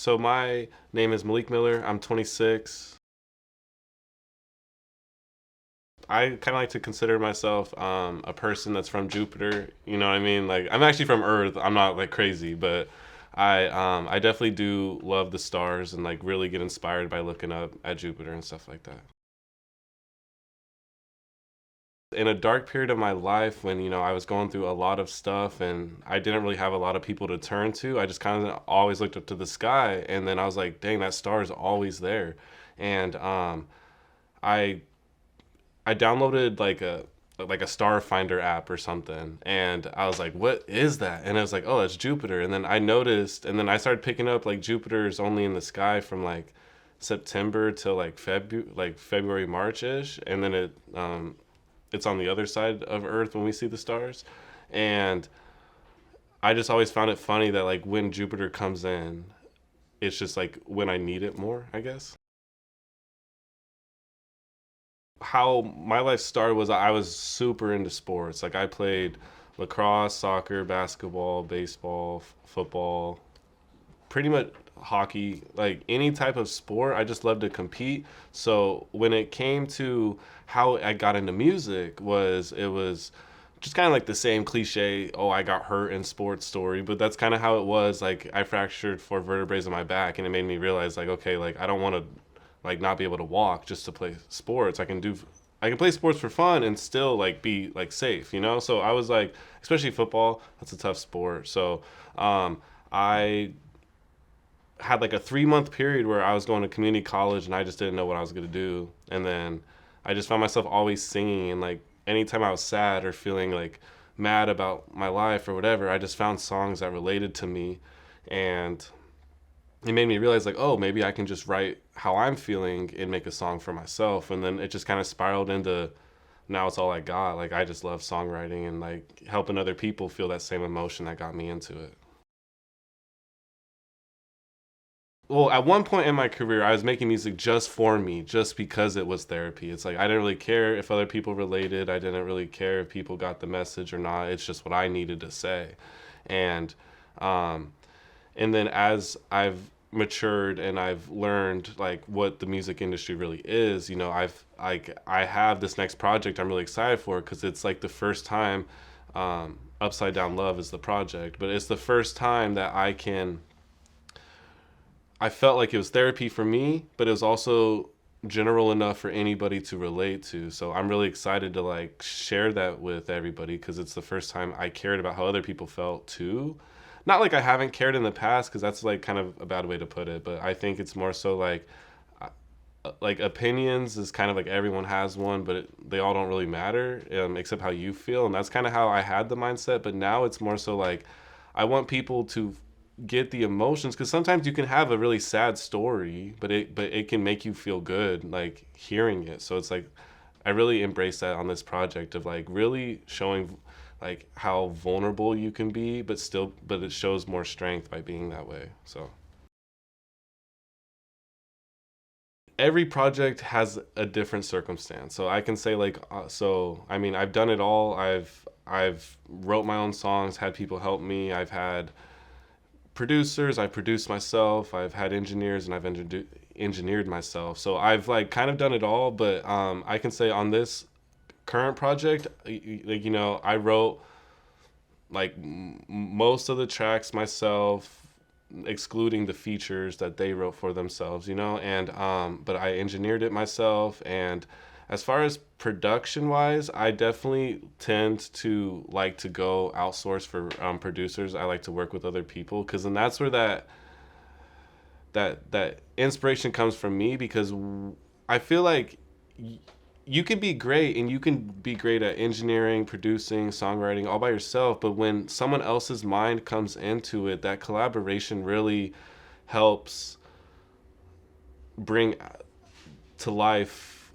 So my name is Maliek Miller. I'm 26. I kind of like to consider myself a person that's from Jupiter. You know what I mean? Like I'm actually from Earth. I'm not like crazy, but I definitely do love the stars and like really get inspired by looking up at Jupiter and stuff like that. In a dark period of my life when I was going through a lot of stuff and I didn't really have a lot of people to turn to, I just kind of always looked up to the sky, and then I was like, dang, that star is always there. And I I downloaded like a star finder app or something, and I was like, what is that? And I was like, oh, that's Jupiter. And then I noticed, and then I started picking up like Jupiter's only in the sky from like September till like February, March-ish, and then it's on the other side of Earth when we see the stars. And I just always found it funny that like when Jupiter comes in, it's just like when I need it more, I guess. How my life started was I was super into sports. Like I played lacrosse, soccer, basketball, baseball, football, pretty much hockey, like any type of sport. I just loved to compete. So when it came to how I got into music, it was just kind of like the same cliche, oh, I got hurt in sports story, but that's kind of how it was. Like I fractured four vertebrae in my back, and it made me realize like, okay, like I don't want to like not be able to walk just to play sports. I can play sports for fun and still like be like safe. So I was like, especially football, that's a tough sport. So I had like a 3 month period where I was going to community college and I just didn't know what I was going to do. And then I just found myself always singing, and like anytime I was sad or feeling like mad about my life or whatever, I just found songs that related to me. And it made me realize like, oh, maybe I can just write how I'm feeling and make a song for myself. And then it just kind of spiraled into now it's all I got. Like I just love songwriting and like helping other people feel that same emotion that got me into it. Well, at one point in my career, I was making music just for me, just because it was therapy. It's like I didn't really care if other people related. I didn't really care if people got the message or not. It's just what I needed to say. And um, and then as I've matured and I've learned like what the music industry really is, I have this next project I'm really excited for because it's like the first time. Upside Down Love is the project, but it's the first time that I felt like it was therapy for me, but it was also general enough for anybody to relate to. So I'm really excited to like share that with everybody because it's the first time I cared about how other people felt too. Not like I haven't cared in the past, because that's like kind of a bad way to put it, but I think it's more so like opinions is kind of like everyone has one, but they all don't really matter, except how you feel. And that's kind of how I had the mindset. But now it's more so like I want people to get the emotions, because sometimes you can have a really sad story, but it can make you feel good like hearing it. So it's like I really embrace that on this project of like really showing like how vulnerable you can be, but it shows more strength by being that way. So every project has a different circumstance. So I can say like, so I mean, I've done it all. I've wrote my own songs, had people help me. I've had producers, I produced myself. I've had engineers, and I've engineered myself. So I've like kind of done it all. But I can say on this current project, like I wrote like most of the tracks myself, excluding the features that they wrote for themselves, and but I engineered it myself. And as far as production wise, I definitely tend to like to go outsource for producers. I like to work with other people, because then that's where that inspiration comes from me, because I feel like you can be great, and you can be great at engineering, producing, songwriting all by yourself, but when someone else's mind comes into it, that collaboration really helps bring to life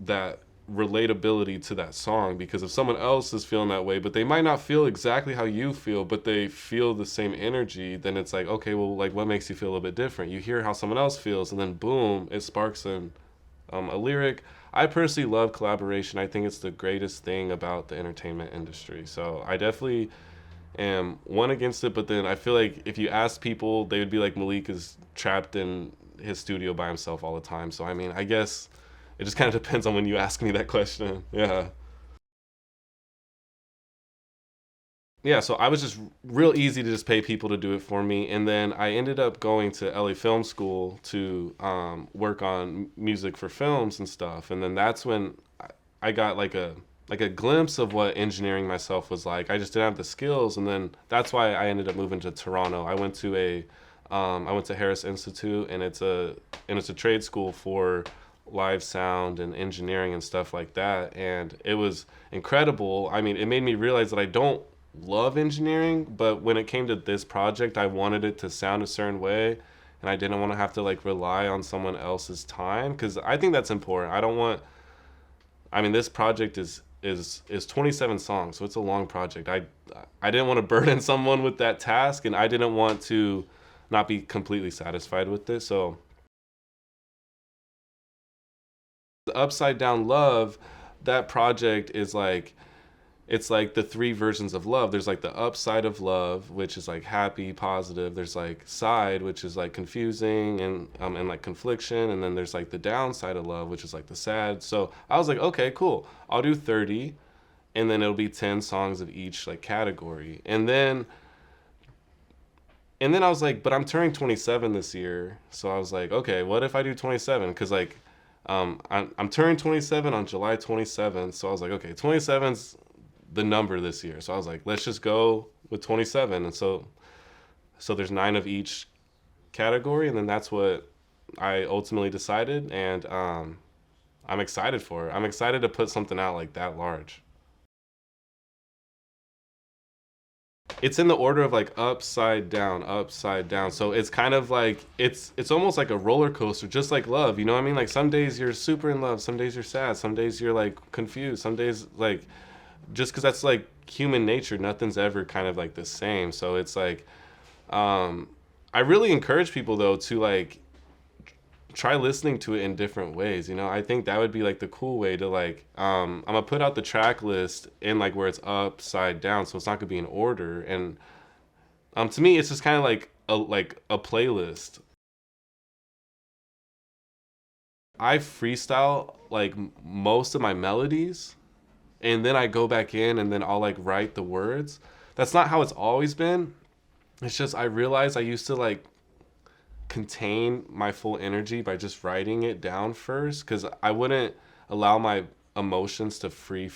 that relatability to that song. Because if someone else is feeling that way, but they might not feel exactly how you feel, but they feel the same energy, then it's like, okay, well, like what makes you feel a little bit different? You hear how someone else feels, and then boom, it sparks a lyric. I personally love collaboration. I think it's the greatest thing about the entertainment industry. So I definitely and one against it. But then I feel like if you ask people, they would be like, Maliek is trapped in his studio by himself all the time. So I mean, I guess it just kind of depends on when you ask me that question. Yeah. Yeah, so I was just real easy to just pay people to do it for me, and then I ended up going to LA Film School to work on music for films and stuff, and then that's when I got like a glimpse of what engineering myself was like. I just didn't have the skills, and then that's why I ended up moving to Toronto. I went to Harris Institute, and it's a trade school for live sound and engineering and stuff like that, and it was incredible. I mean, it made me realize that I don't love engineering, but when it came to this project, I wanted it to sound a certain way, and I didn't want to have to like rely on someone else's time, because I think that's important. I don't want, I mean, this project is 27 songs, so it's a long project. I didn't want to burden someone with that task, and I didn't want to not be completely satisfied with it. So the Upside Down Love, that project is like, it's like the three versions of love. There's like the upside of love, which is like happy, positive. There's like side, which is like confusing and like confliction. And then there's like the downside of love, which is like the sad. So I was like, okay, cool. I'll do 30, and then it'll be 10 songs of each like category. And then I was like, but I'm turning 27 this year. So I was like, okay, what if I do 27? Because like, I'm turning 27 on July 27th. So I was like, okay, 27's the number this year. So I was like, let's just go with 27. And so there's 9 of each category, and then that's what I ultimately decided. And I'm excited for it. I'm excited to put something out like that large. It's in the order of like upside down, upside down. So it's kind of like it's almost like a roller coaster, just like love. You know what I mean? Like some days you're super in love, some days you're sad, some days you're like confused, some days like, just because that's like human nature, nothing's ever kind of like the same. So it's like, I really encourage people though to like try listening to it in different ways. You know, I think that would be like the cool way to like, I'm gonna put out the track list in like where it's upside down, so it's not gonna be in order. And to me, it's just kind of like a playlist. I freestyle like most of my melodies, and then I go back in and then I'll like write the words. That's not how it's always been. It's just I realized I used to like contain my full energy by just writing it down first, because I wouldn't allow my emotions to freely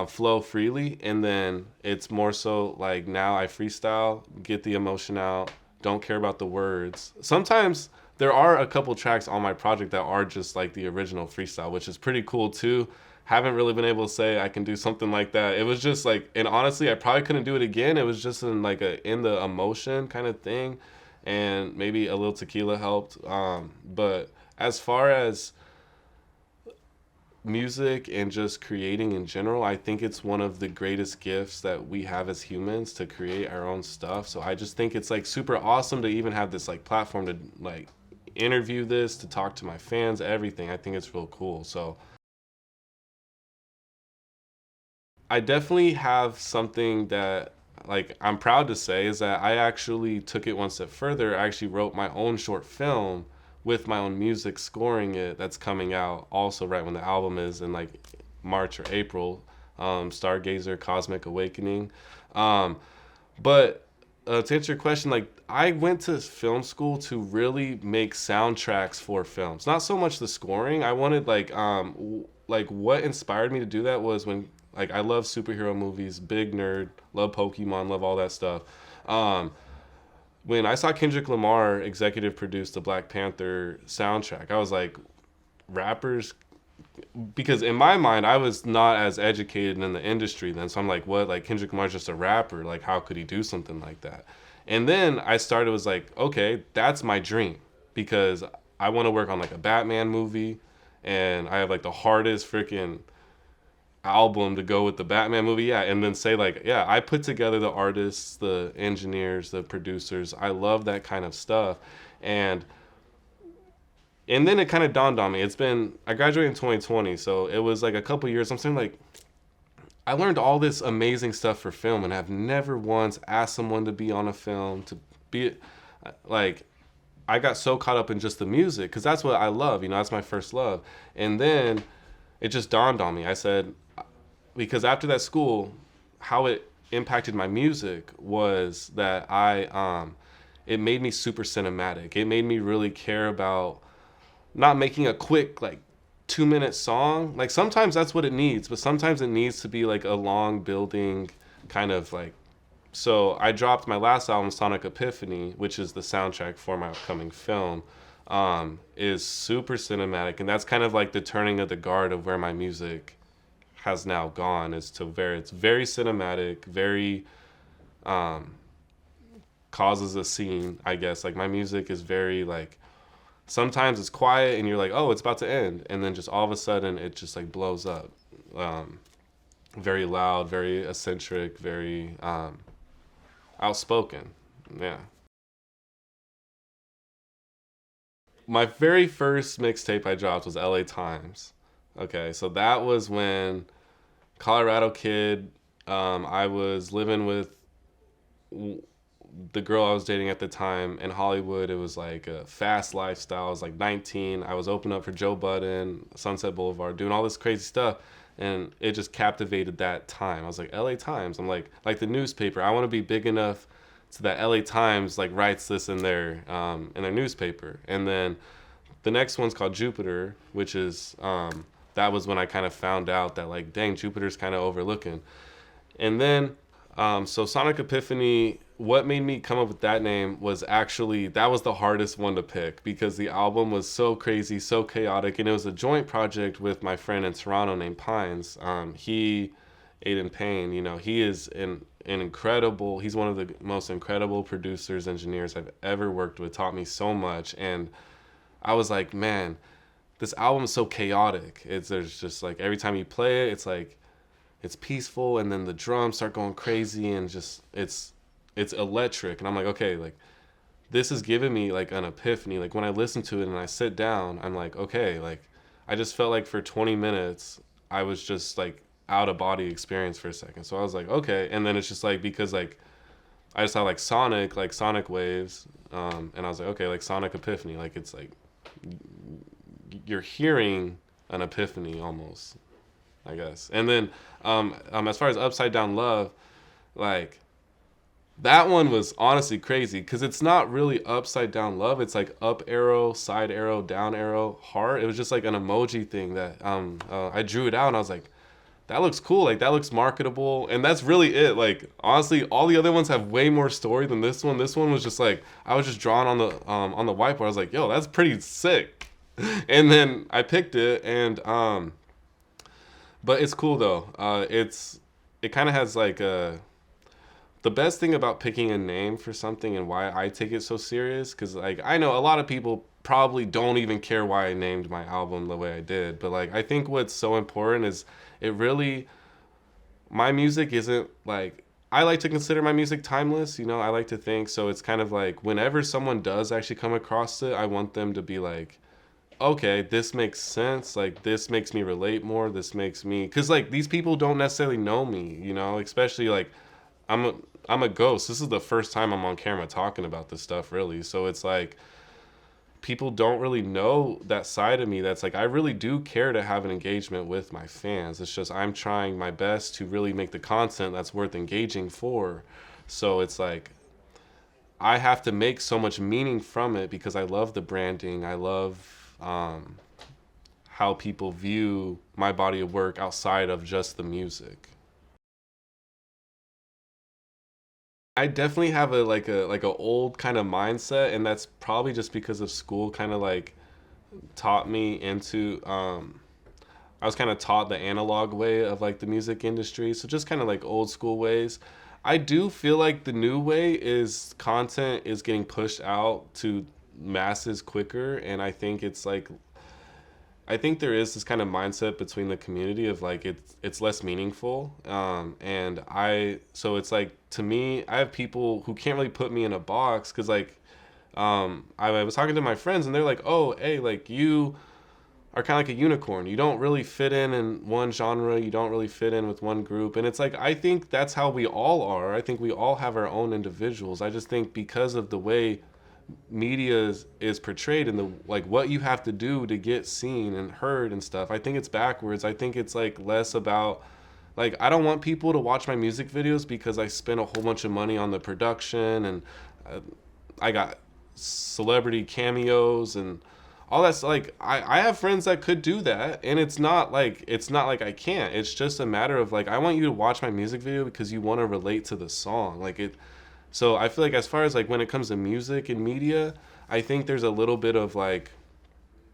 flow freely. And then it's more so like now I freestyle, get the emotion out, don't care about the words. Sometimes there are a couple tracks on my project that are just like the original freestyle, which is pretty cool too. Haven't really been able to say I can do something like that. It was just like, and honestly, I probably couldn't do it again. It was just in the emotion kind of thing, and maybe a little tequila helped. But as far as music and just creating in general, I think it's one of the greatest gifts that we have as humans, to create our own stuff. So I just think it's like super awesome to even have this like platform to like interview this, to talk to my fans, everything. I think it's real cool. So I definitely have something that like I'm proud to say, is that I actually took it one step further. I actually wrote my own short film with my own music, scoring it, that's coming out also right when the album is in like March or April. Stargazer Cosmic Awakening. But to answer your question, like I went to film school to really make soundtracks for films, not so much the scoring. I wanted like what inspired me to do that was when, like, I love superhero movies, big nerd, love Pokemon, love all that stuff. When I saw Kendrick Lamar executive produce the Black Panther soundtrack, I was like, rappers, because in my mind I was not as educated in the industry then, so I'm like, what, like Kendrick Lamar's just a rapper, like how could he do something like that? And then I started, was like, okay, that's my dream, because I want to work on like a Batman movie, and I have like the hardest freaking album to go with the Batman movie, yeah, and then say like, yeah, I put together the artists, the engineers, the producers. I love that kind of stuff. And then it kind of dawned on me. I graduated in 2020, so it was like a couple years. I'm saying like, I learned all this amazing stuff for film, and I've never once asked someone to be on a film, to be like, I got so caught up in just the music because that's what I love, that's my first love. And then it just dawned on me. I said, because after that school, how it impacted my music was that it made me super cinematic. It made me really care about not making a quick, like, 2-minute song. Like, sometimes that's what it needs, but sometimes it needs to be like a long building kind of like. So I dropped my last album, Sonic Epiphany, which is the soundtrack for my upcoming film, is super cinematic. And that's kind of like the turning of the guard of where my music has now gone, is to it's very cinematic, very causes a scene, I guess. Like, my music is very like, sometimes it's quiet and you're like, oh, it's about to end, and then just all of a sudden it just like blows up. Very loud, very eccentric, very outspoken. Yeah. My very first mixtape I dropped was LA Times. Okay, so that was when Colorado kid, I was living with the girl I was dating at the time in Hollywood. It was like a fast lifestyle. I was like 19. I was opening up for Joe Budden, Sunset Boulevard, doing all this crazy stuff. And it just captivated that time. I was like, LA Times. I'm like the newspaper. I want to be big enough so that LA Times like writes this in their newspaper. And then the next one's called Jupiter, which is that was when I kind of found out that, like, dang, Jupiter's kind of overlooking. And then so Sonic Epiphany, what made me come up with that name was actually, that was the hardest one to pick because the album was so crazy, so chaotic, and it was a joint project with my friend in Toronto named PYNES. Aidan Payne, he is an incredible, he's one of the most incredible producers, engineers I've ever worked with, taught me so much. And I was like, man, this album is so chaotic. There's just like, every time you play it, it's like, it's peaceful, and then the drums start going crazy, and just it's electric. And I'm like, okay, like, this is giving me like an epiphany. Like, when I listen to it and I sit down, I'm like, okay, like, I just felt like for 20 minutes I was just like out of body experience for a second. So I was like, okay. And then it's just like, because like I just saw like sonic waves, and I was like, okay, like Sonic Epiphany, like, it's like you're hearing an epiphany almost, I guess. And then as far as Upside Down Love, like, that one was honestly crazy because it's not really upside down love. It's like up arrow, side arrow, down arrow, heart. It was just like an emoji thing that I drew it out, and I was like, that looks cool. Like, that looks marketable. And that's really it. Like, honestly, all the other ones have way more story than this one. This one was just like, I was just drawing on the whiteboard. I was like, yo, that's pretty sick. And then I picked it, and but it's cool though. It kind of has like the best thing about picking a name for something and why I take it so serious, because like, I know a lot of people probably don't even care why I named my album the way I did, but like, I think what's so important is my music isn't like, I like to consider my music timeless, I like to think. So it's kind of like, whenever someone does actually come across it, I want them to be like, okay, this makes sense. Like, this makes me relate more. This makes me, because like, these people don't necessarily know me, especially like, I'm a ghost. This is the first time I'm on camera talking about this stuff, really. So it's like, people don't really know that side of me. That's like, I really do care to have an engagement with my fans. It's just, I'm trying my best to really make the content that's worth engaging for. So it's like, I have to make so much meaning from it because I love the branding. I love how people view my body of work outside of just the music. I definitely have a old kind of mindset, and that's probably just because of school kind of like taught me into I was kind of taught the analog way of like the music industry, so just kind of like old school ways. I do feel like the new way is content is getting pushed out to masses quicker, and I think there is this kind of mindset between the community of like, it's less meaningful, and so it's like, to me, I have people who can't really put me in a box because like I was talking to my friends and they're like, oh, hey, like, you are kind of like a unicorn. You don't really fit in one genre. You don't really fit in with one group. And it's like, I think that's how we all are. I think we all have our own individuals. I just think because of the way media is portrayed and the like what you have to do to get seen and heard and stuff, I think it's backwards. I think it's like less about like, I don't want people to watch my music videos because I spent a whole bunch of money on the production and I got celebrity cameos and all that's like I have friends that could do that, and it's not like I can't. It's just a matter of like, I want you to watch my music video because you want to relate to the song. Like it so I feel like as far as like when it comes to music and media, I think there's a little bit of like,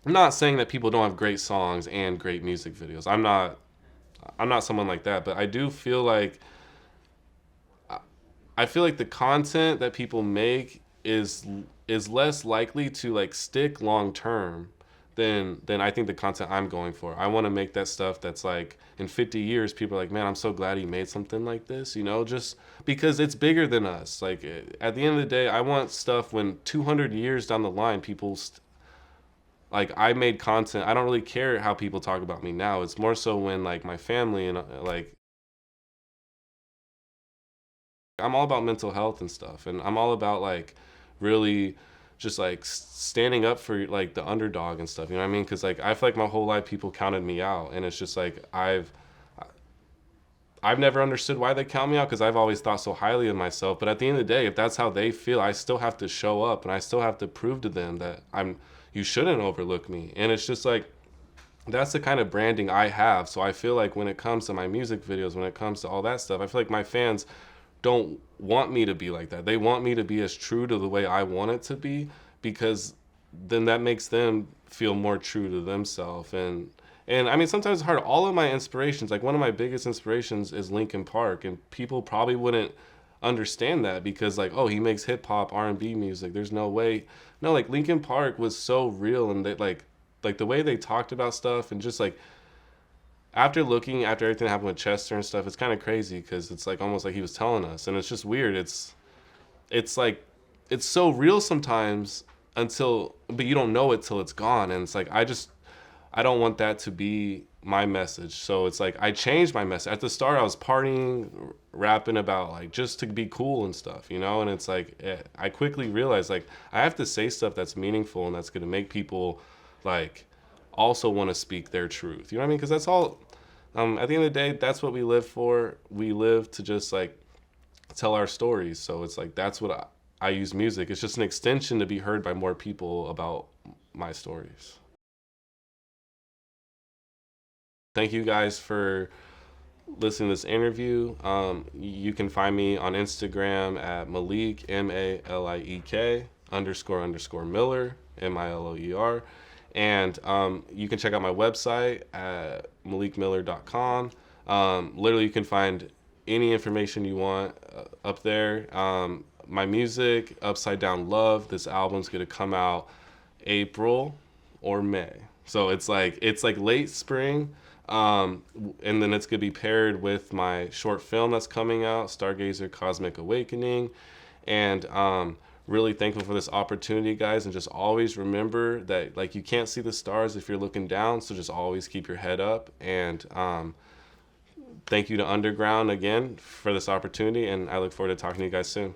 I'm not saying that people don't have great songs and great music videos. I'm not someone like that, but I do feel like the content that people make is less likely to like stick long term than I think the content I'm going for. I want to make that stuff that's like in 50 years people are like, man, I'm so glad he made something like this, you know, just because it's bigger than us. Like at the end of the day, I want stuff when 200 years down the line, like I made content. I don't really care how people talk about me now. It's more so when like my family and like I'm all about mental health and stuff, and I'm all about like really just like standing up for like the underdog and stuff, you know what I mean? Because like I feel like my whole life people counted me out, and it's just like I've never understood why they count me out because I've always thought so highly of myself. But at the end of the day, if that's how they feel, I still have to show up and I still have to prove to them that you shouldn't overlook me. And it's just like that's the kind of branding I have. So I feel like when it comes to my music videos, when it comes to all that stuff, I feel like my fans don't want me to be like that. They want me to be as true to the way I want it to be, because then that makes them feel more true to themselves. And I mean, sometimes it's hard. All of my inspirations, like one of my biggest inspirations is Linkin Park, and people probably wouldn't understand that because like, oh, he makes hip hop R&B music. There's no way. No, like Linkin Park was so real, and they like the way they talked about stuff, and just like after everything that happened with Chester and stuff, it's kind of crazy because it's like almost like he was telling us, and it's just weird. It's like it's so real sometimes but you don't know it till it's gone, and it's like I don't want that to be my message. So it's like I changed my message. At the start, I was partying, rapping about like just to be cool and stuff, you know. And it's like I quickly realized like I have to say stuff that's meaningful and that's gonna make people like also want to speak their truth. You know what I mean? Because that's all. At the end of the day, that's what we live for. We live to just like tell our stories. So it's like that's what I use music. It's just an extension to be heard by more people about my stories. Thank you guys for listening to this interview. You can find me on Instagram at Maliek, MALIEK _ Miller, MILOER. And you can check out my website at maliekmiller.com. Literally, you can find any information you want up there. My music, Upside Down Love, this album's going to come out April or May. So it's like late spring. And then it's going to be paired with my short film that's coming out, Stargazer Cosmic Awakening. And really thankful for this opportunity, guys. And just always remember that like you can't see the stars if you're looking down. So just always keep your head up. And thank you to Underground again for this opportunity. And I look forward to talking to you guys soon.